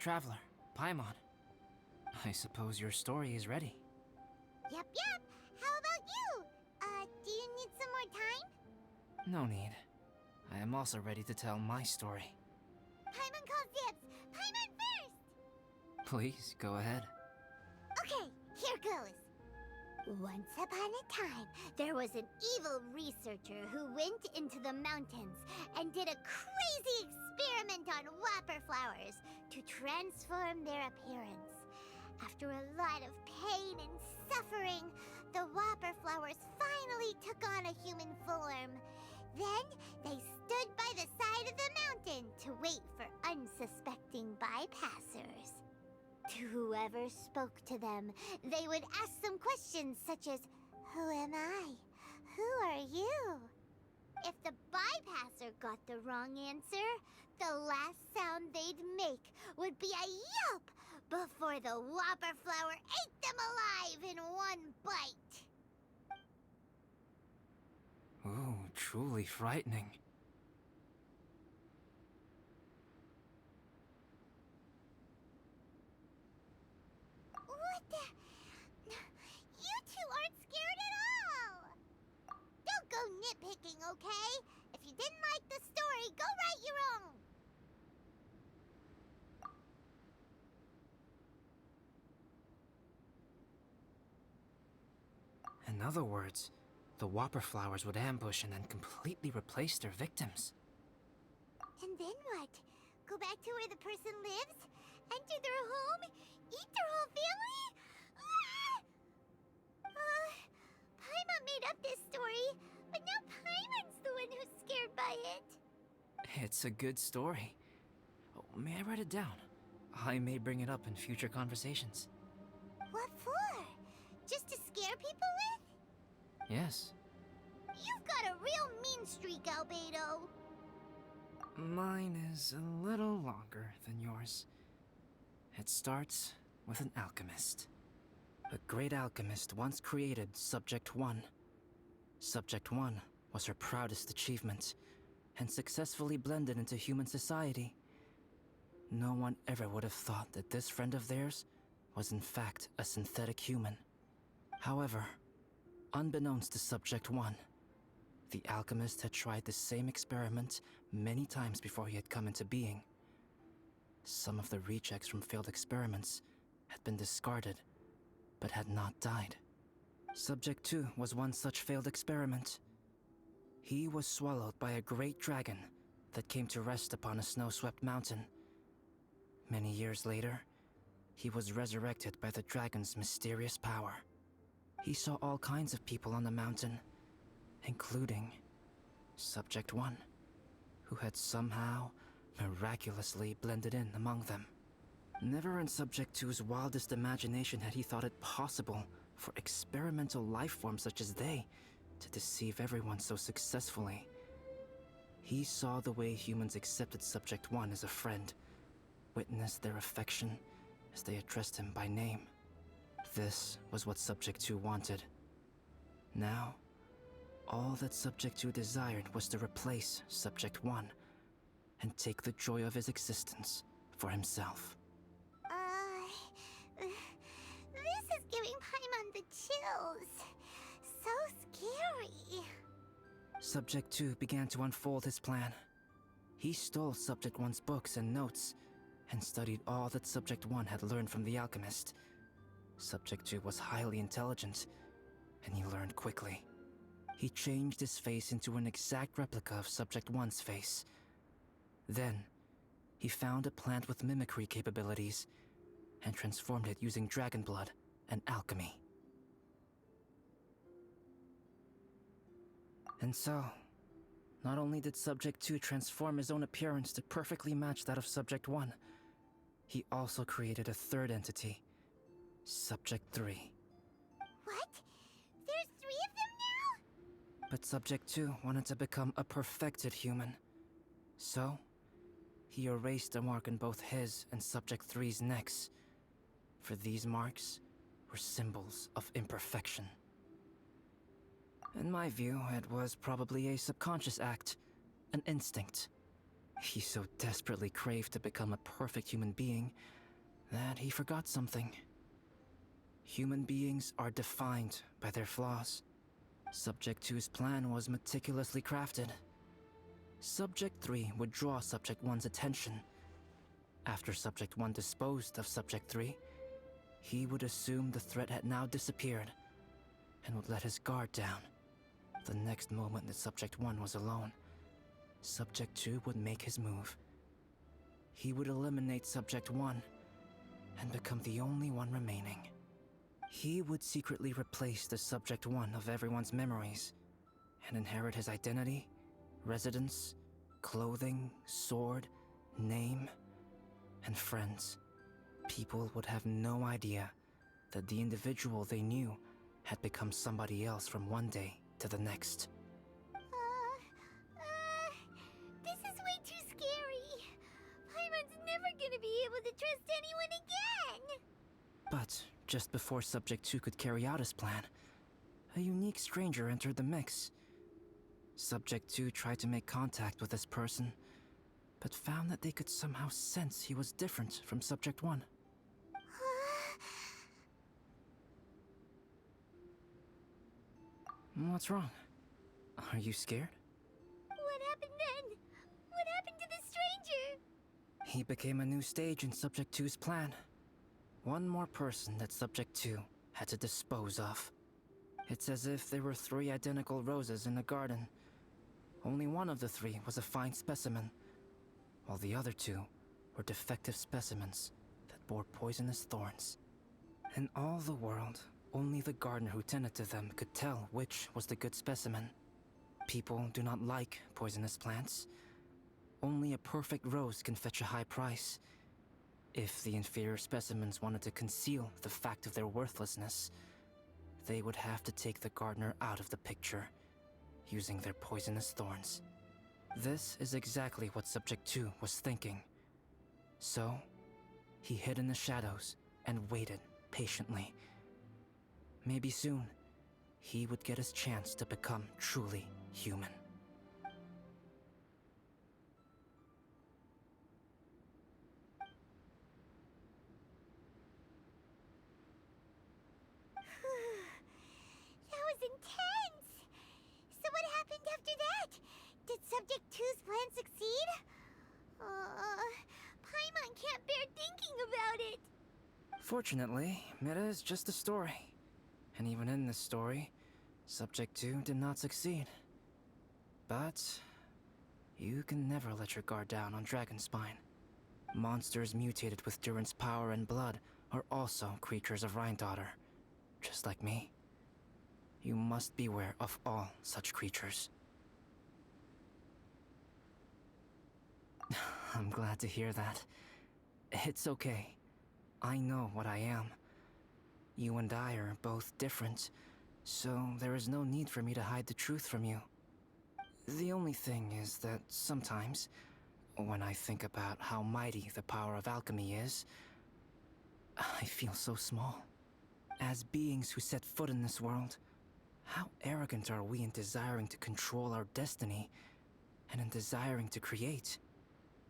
traveler, Paimon. I suppose your story is ready. Yep. How about you? Do you need some more time? No need. I am also ready to tell my story. Paimon calls dibs. Paimon first! Please, go ahead. Okay, here goes. Once upon a time, there was an evil researcher who went into the mountains and did a crazy experiment on whopper flowers to transform their appearance. After a lot of pain and suffering, the whopper flowers finally took on a human form. Then they stood by the side of the mountain to wait for unsuspecting bypassers. To whoever spoke to them, they would ask some questions such as, "Who am I? Who are you?" If the bypasser got the wrong answer, the last sound they'd make would be a yelp before the whopper flower ate them alive in one bite. Ooh, truly frightening. What the? You two aren't scared at all! Don't go nitpicking, okay? If you didn't like the story, go write your own! In other words, the whopper flowers would ambush and then completely replace their victims. And then what? Go back to where the person lives? Enter their home? Eat their whole family? Paimon made up this story, but now Paimon's the one who's scared by it. It's a good story. Oh, may I write it down? I may bring it up in future conversations. What for? Just to scare people with? Yes. You've got a real mean streak, Albedo. Mine is a little longer than yours. It starts with an alchemist. A great alchemist once created Subject 1. Subject 1 was her proudest achievement, and successfully blended into human society. No one ever would have thought that this friend of theirs was in fact a synthetic human. However, unbeknownst to Subject 1, the alchemist had tried the same experiment many times before he had come into being. Some of the rejects from failed experiments had been discarded, but had not died. Subject 2 was one such failed experiment. He was swallowed by a great dragon that came to rest upon a snow-swept mountain. Many years later, he was resurrected by the dragon's mysterious power. He saw all kinds of people on the mountain, including Subject 1, who had somehow miraculously blended in among them. Never in Subject 2's wildest imagination had he thought it possible for experimental life forms such as they to deceive everyone so successfully. He saw the way humans accepted Subject 1 as a friend, witnessed their affection as they addressed him by name. This was what Subject 2 wanted. Now, all that Subject 2 desired was to replace Subject 1 and take the joy of his existence for himself. This is giving Paimon the chills. So scary. Subject 2 began to unfold his plan. He stole Subject 1's books and notes, and studied all that Subject 1 had learned from the alchemist. Subject 2 was highly intelligent, and he learned quickly. He changed his face into an exact replica of Subject 1's face. Then, he found a plant with mimicry capabilities, and transformed it using dragon blood and alchemy. And so, not only did Subject 2 transform his own appearance to perfectly match that of Subject 1, he also created a third entity, Subject 3. What? There's 3 of them now? But Subject 2 wanted to become a perfected human. So, he erased a mark on both his and Subject 3's necks. For these marks were symbols of imperfection. In my view, it was probably a subconscious act, an instinct. He so desperately craved to become a perfect human being that he forgot something. Human beings are defined by their flaws. Subject 2's plan was meticulously crafted. Subject 3 would draw Subject 1's attention. After Subject 1 disposed of Subject 3, he would assume the threat had now disappeared and would let his guard down. The next moment that Subject 1 was alone, Subject 2 would make his move. He would eliminate Subject 1 and become the only one remaining. He would secretly replace the Subject 1 of everyone's memories and inherit his identity, residence, clothing, sword, name, and friends. People would have no idea that the individual they knew had become somebody else from one day to the next. This is way too scary. Paimon's never gonna be able to trust anyone again. But just before Subject 2 could carry out his plan, a unique stranger entered the mix. Subject 2 tried to make contact with this person, but found that they could somehow sense he was different from Subject 1. What's wrong? Are you scared? What happened then? What happened to the stranger? He became a new stage in Subject 2's plan. One more person that Subject 2 had to dispose of. It's as if there were 3 identical roses in a garden. Only one of the 3 was a fine specimen, while the other 2 were defective specimens that bore poisonous thorns. In all the world, only the gardener who tended to them could tell which was the good specimen. People do not like poisonous plants. Only a perfect rose can fetch a high price. If the inferior specimens wanted to conceal the fact of their worthlessness, they would have to take the gardener out of the picture, using their poisonous thorns. This is exactly what Subject 2 was thinking. So, he hid in the shadows and waited patiently. Maybe soon, he would get his chance to become truly human. That was intense! So what happened after that? Did Subject 2's plan succeed? Paimon can't bear thinking about it. Fortunately, it is just a story. And even in this story, Subject 2 did not succeed. But you can never let your guard down on Dragonspine. Monsters mutated with Durin's power and blood are also creatures of Rhine-Daughter, just like me. You must beware of all such creatures. I'm glad to hear that. It's okay. I know what I am. You and I are both different, so there is no need for me to hide the truth from you. The only thing is that sometimes, when I think about how mighty the power of alchemy is, I feel so small. As beings who set foot in this world, how arrogant are we in desiring to control our destiny, and in desiring to create?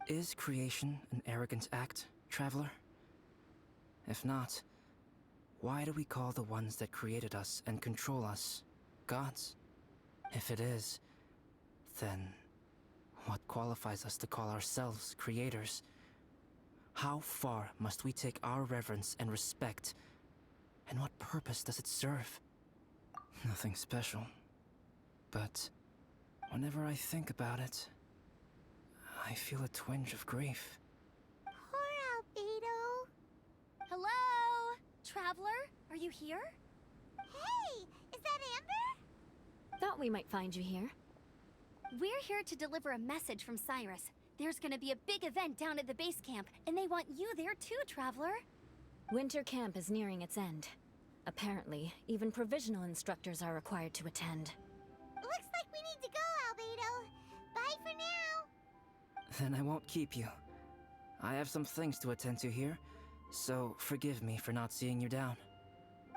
Is creation an arrogant act, traveler? If not, why do we call the ones that created us and control us gods? If it is, then what qualifies us to call ourselves creators? How far must we take our reverence and respect, and what purpose does it serve? Nothing special, but whenever I think about it, I feel a twinge of grief. Poor Albedo. Hello? Traveler, are you here? Hey, is that Amber? Thought we might find you here. We're here to deliver a message from Cyrus. There's gonna be a big event down at the base camp, and they want you there too, Traveler. Winter camp is nearing its end. Apparently, even provisional instructors are required to attend. Looks like we need to go, Albedo. Bye for now. Then I won't keep you. I have some things to attend to here, so forgive me for not seeing you down.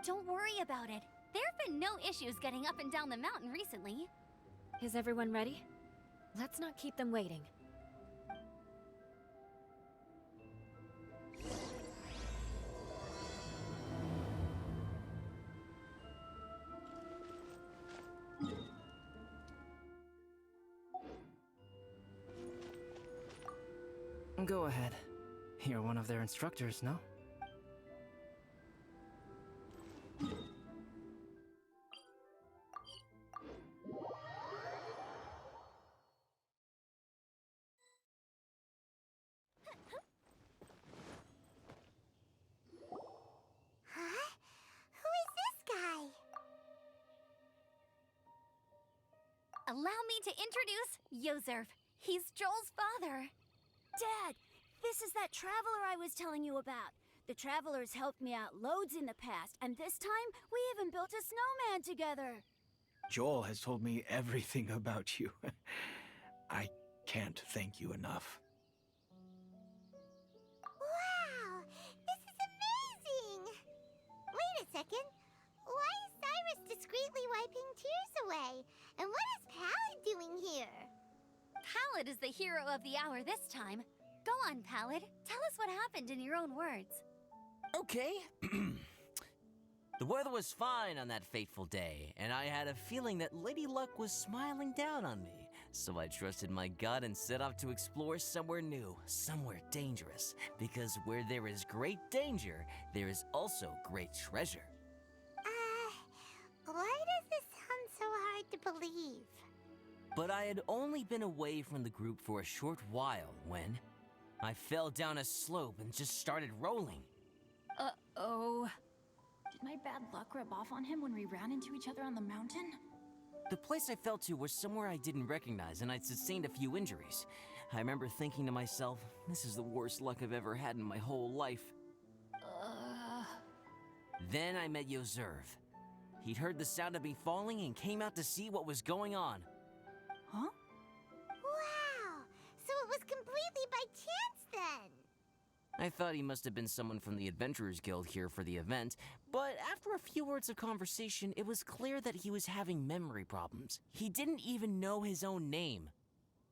Don't worry about it. There have been no issues getting up and down the mountain recently. Is everyone ready? Let's not keep them waiting. Go ahead. You're one of their instructors, no? Huh? Who is this guy? Allow me to introduce Yozerf. He's Joel's father. Dad, this is that traveler I was telling you about. The traveler's helped me out loads in the past, and this time we even built a snowman together. Joel has told me everything about you. I can't thank you enough. Wow, this is amazing! Wait a second. Why is Cyrus discreetly wiping tears away? And what is Pallid doing here? Pallid is the hero of the hour this time. Go on, Pallid. Tell us what happened in your own words. Okay. The weather was fine on that fateful day, and I had a feeling that Lady Luck was smiling down on me. So I trusted my gut and set off to explore somewhere new, somewhere dangerous. Because where there is great danger, there is also great treasure. Why does this sound so hard to believe? But I had only been away from the group for a short while when I fell down a slope and just started rolling. Uh-oh. Did my bad luck rub off on him when we ran into each other on the mountain? The place I fell to was somewhere I didn't recognize, and I'd sustained a few injuries. I remember thinking to myself, this is the worst luck I've ever had in my whole life. Then I met Yozerf. He'd heard the sound of me falling and came out to see what was going on. Huh? Wow, so it was completely by chance then. I thought he must have been someone from the Adventurers Guild here for the event, but after a few words of conversation, it was clear that he was having memory problems. He didn't even know his own name.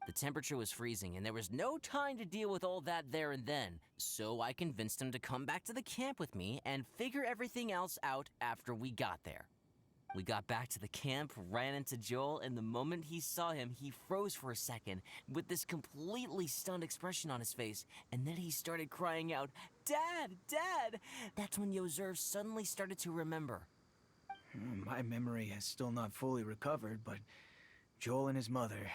The temperature was freezing, and there was no time to deal with all that there and then, so I convinced him to come back to the camp with me and figure everything else out after we got there. We got back to the camp, ran into Joel, and the moment he saw him, he froze for a second with this completely stunned expression on his face, and then he started crying out, "Dad! Dad!" That's when Yozerf suddenly started to remember. My memory has still not fully recovered, but Joel and his mother,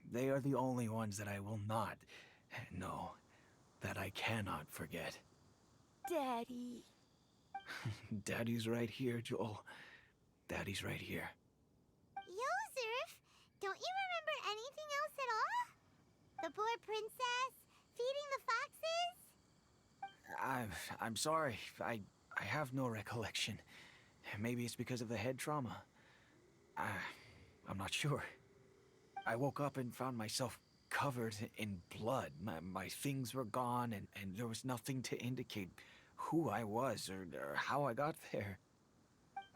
they are the only ones that I will not, no, that I cannot forget. Daddy. Daddy's right here, Joel. Daddy's right here. Yozerf, don't you remember anything else at all? The poor princess, feeding the foxes? I'm sorry. I have no recollection. Maybe it's because of the head trauma. I'm not sure. I woke up and found myself covered in blood. My things were gone, and there was nothing to indicate who I was or how I got there.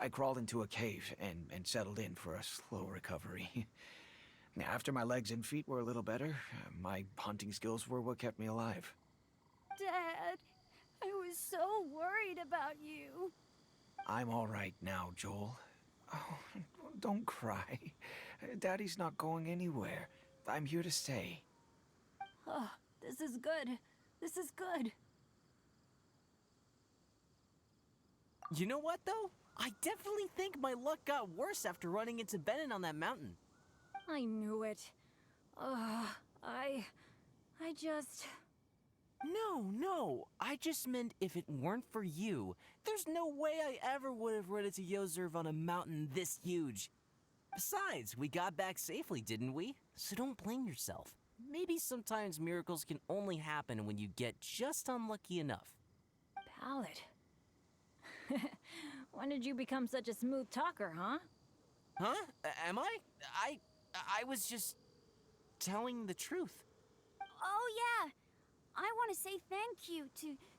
I crawled into a cave and settled in for a slow recovery. After my legs and feet were a little better, my hunting skills were what kept me alive. Dad, I was so worried about you. I'm all right now, Joel. Oh, don't cry. Daddy's not going anywhere. I'm here to stay. Oh, this is good. This is good. You know what, though? I definitely think my luck got worse after running into Benin on that mountain. I knew it. I just... No. I just meant if it weren't for you, there's no way I ever would have run into Yozerf on a mountain this huge. Besides, we got back safely, didn't we? So don't blame yourself. Maybe sometimes miracles can only happen when you get just unlucky enough. Pallid. When did you become such a smooth talker, huh? Huh? Am I? I was just telling the truth. Oh, yeah. I want to say thank you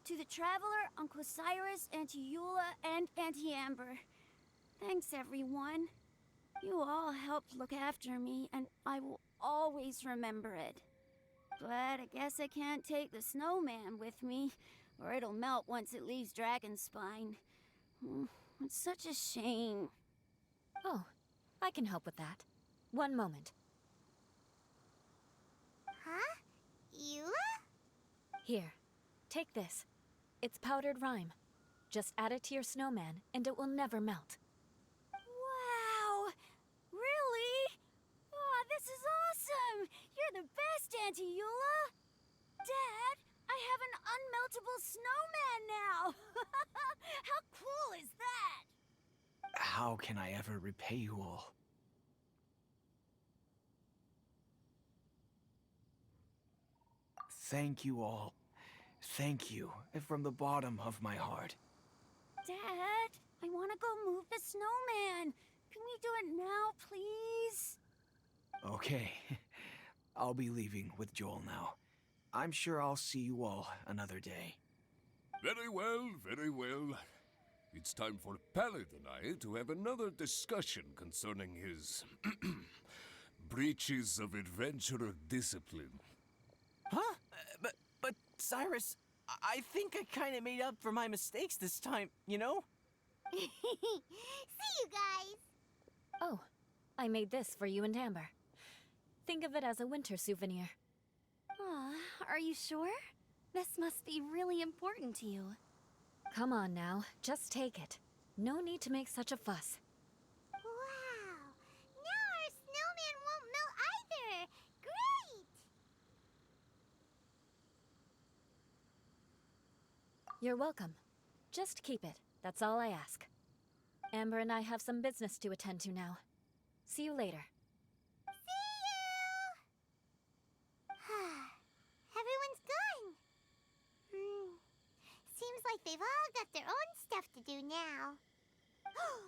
to the Traveler, Uncle Cyrus, Auntie Eula, and Auntie Amber. Thanks, everyone. You all helped look after me, and I will always remember it. But I guess I can't take the snowman with me, or it'll melt once it leaves Dragonspine. It's such a shame. Oh, I can help with that. One moment. Huh? Eula? Here, take this. It's powdered rime. Just add it to your snowman, and it will never melt. Wow! Really? Oh, this is awesome! You're the best, Auntie Eula! Dad, I have an unmeltable snowman now! How cool is that? How can I ever repay you all? Thank you all. Thank you from the bottom of my heart. Dad, I want to go move the snowman. Can we do it now, please? Okay, I'll be leaving with Joel now. I'm sure I'll see you all another day. Very well, very well. It's time for Pallet and I to have another discussion concerning his breaches of adventurer discipline. Huh? But Cyrus, I think I kind of made up for my mistakes this time, you know? See you guys! Oh, I made this for you and Amber. Think of it as a winter souvenir. Aw, are you sure? This must be really important to you. Come on now, just take it. No need to make such a fuss. Wow! Now our snowman won't melt either! Great! You're welcome. Just keep it. That's all I ask. Amber and I have some business to attend to now. See you later. See you! Everyone's gone. Seems like they've all got their own stuff to do now. Oh!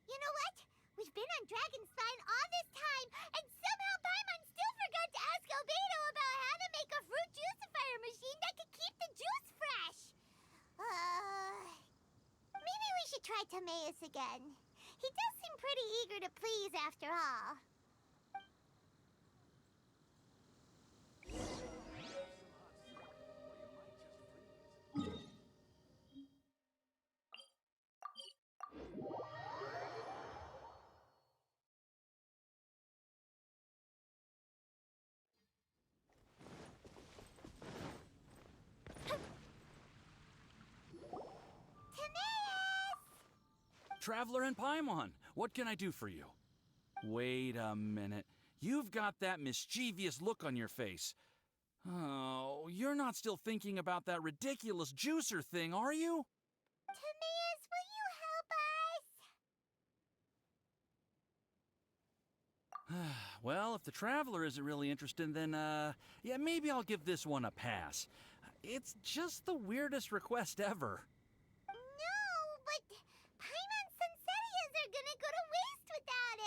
You know what? We've been on Dragonspine all this time, and somehow Paimon still forgot to ask Albedo about how to make a fruit juicifier machine that could keep the juice fresh. Maybe we should try Timaeus again. He does seem pretty eager to please after all. Traveler and Paimon, what can I do for you? Wait a minute. You've got that mischievous look on your face. Oh, you're not still thinking about that ridiculous juicer thing, are you? Timaeus, will you help us? Well, if the Traveler isn't really interested, then, yeah, maybe I'll give this one a pass. It's just the weirdest request ever. No, but Paimon's Sunsettias are gonna go to waste without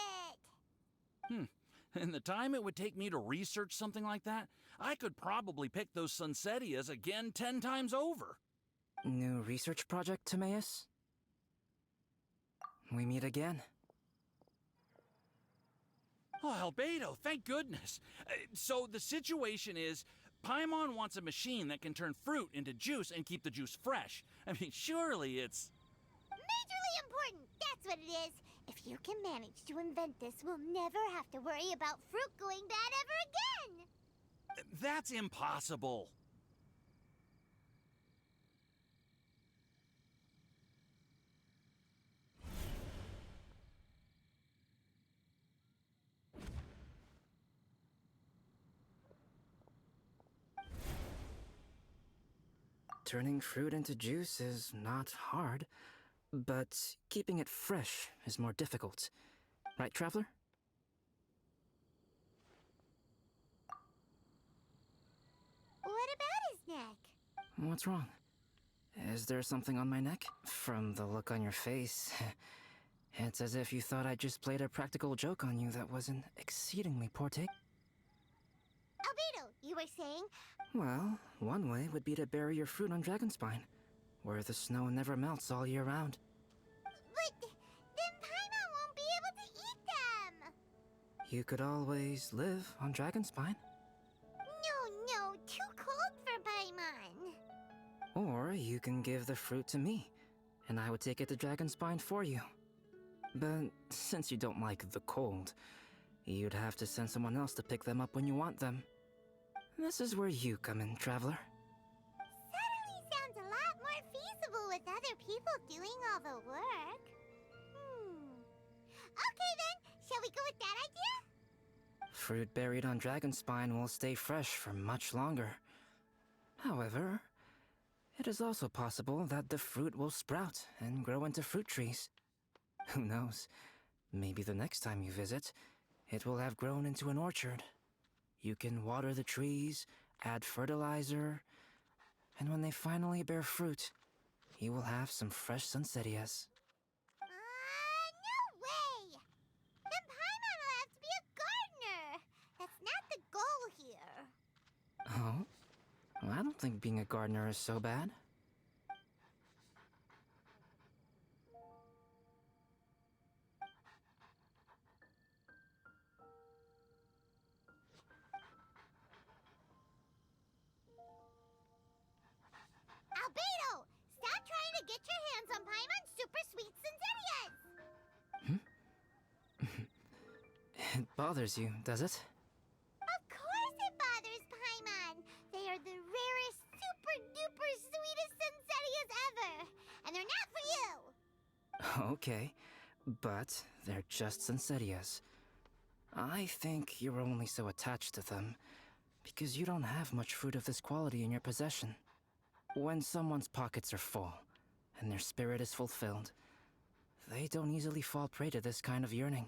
it. And the time it would take me to research something like that, I could probably pick those Sunsettias again 10 times over. New research project, Timaeus? We meet again. Oh, Albedo, thank goodness. So the situation is, Paimon wants a machine that can turn fruit into juice and keep the juice fresh. I mean, surely it's... Majorly important, that's what it is. If you can manage to invent this, we'll never have to worry about fruit going bad ever again. That's impossible. Turning fruit into juice is not hard, but keeping it fresh is more difficult. Right, Traveler? What about his neck? What's wrong? Is there something on my neck? From the look on your face, it's as if you thought I just played a practical joke on you that was an exceedingly poor take. Albedo, you were saying? Well, one way would be to bury your fruit on Dragonspine, where the snow never melts all year round. But then Paimon won't be able to eat them! You could always live on Dragonspine. No, too cold for Paimon. Or you can give the fruit to me, and I would take it to Dragonspine for you. But since you don't like the cold, you'd have to send someone else to pick them up when you want them. This is where you come in, Traveler. all the work. Okay then, shall we go with that idea? Fruit buried on Dragonspine will stay fresh for much longer. However, it is also possible that the fruit will sprout and grow into fruit trees. Who knows? Maybe the next time you visit, it will have grown into an orchard. You can water the trees, add fertilizer, and when they finally bear fruit, you will have some fresh sunsettias. No way! Then Paimon will have to be a gardener. That's not the goal here. Oh? Well, I don't think being a gardener is so bad. Albedo! Stop trying to get your hands on Paimon's super sweet Sensettias! It bothers you, does it? Of course it bothers Paimon! They are the rarest, super duper sweetest Sensettias ever! And they're not for you! Okay, but they're just Sensettias. I think you're only so attached to them because you don't have much fruit of this quality in your possession. When someone's pockets are full and their spirit is fulfilled, they don't easily fall prey to this kind of yearning.